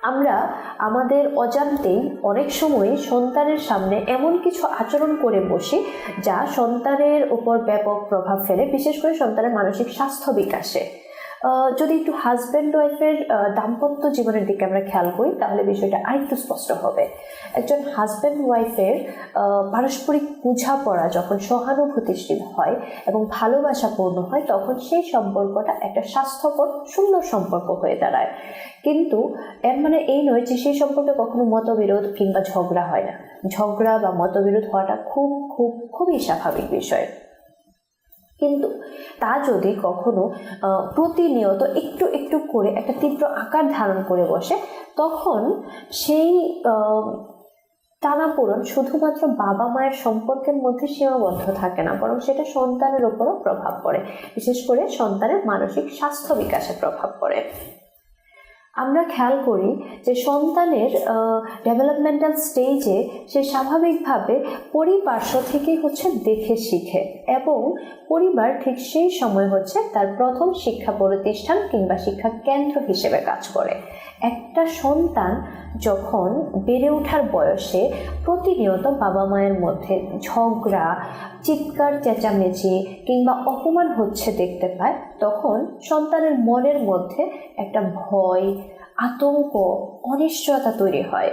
আমরা আমাদের অজান্তেই অনেক সময় সন্তানের সামনে এমন কিছু আচরণ করে বসি যা সন্তানের উপর ব্যাপক প্রভাব ফেলে, বিশেষ করে সন্তানের মানসিক স্বাস্থ্য বিকাশে। যদি একটু হাজব্যান্ড ওয়াইফের দাম্পত্য জীবনের দিকে আমরা খেয়াল করি তাহলে বিষয়টা আরেকটু স্পষ্ট হবে। একজন হাজব্যান্ড ওয়াইফের পারস্পরিক বোঝাপড়া যখন সহানুভূতিশীল হয় এবং ভালোবাসাপূর্ণ হয়, তখন সেই সম্পর্কটা একটা স্বাস্থ্যকর সুন্দর সম্পর্ক হয়ে দাঁড়ায়। কিন্তু এর মানে এই নয় যে সেই সম্পর্কে কখনো মতবিরোধ কিংবা ঝগড়া হয় না। ঝগড়া বা মতবিরোধ হওয়াটা খুবই স্বাভাবিক বিষয়। কিন্তু তা যদি কখনো প্রতিনিয়ত একটু একটু করে একটা তীব্র আকার ধারণ করে বসে, তখন সেই টানাপোড়েন শুধুমাত্র বাবা মায়ের সম্পর্কের মধ্যে সীমাবদ্ধ থাকে না, বরং সেটা সন্তানের উপরও প্রভাব পড়ে, বিশেষ করে সন্তানের মানসিক স্বাস্থ্য বিকাশে প্রভাব পড়ে। আমরা খেয়াল করি যে সন্তানের ডেভেলপমেন্টাল স্টেজে সে স্বাভাবিকভাবে পরিপার্শ্ব থেকেই দেখে শিখে, এবং পরিবার ঠিক সেই সময় তার প্রথম শিক্ষা প্রতিষ্ঠান কিংবা শিক্ষা কেন্দ্র হিসেবে কাজ করে। একটা সন্তান যখন বেড়ে ওঠার বয়সে প্রতিনিয়ত বাবা মায়ের মধ্যে ঝগড়া, চিৎকার চেঁচামেচি কিংবা অপমান দেখতে পায়, তখন সন্তানের মনের মধ্যে একটা ভয়, আতঙ্ক, অনিশ্চয়তা তৈরি হয়।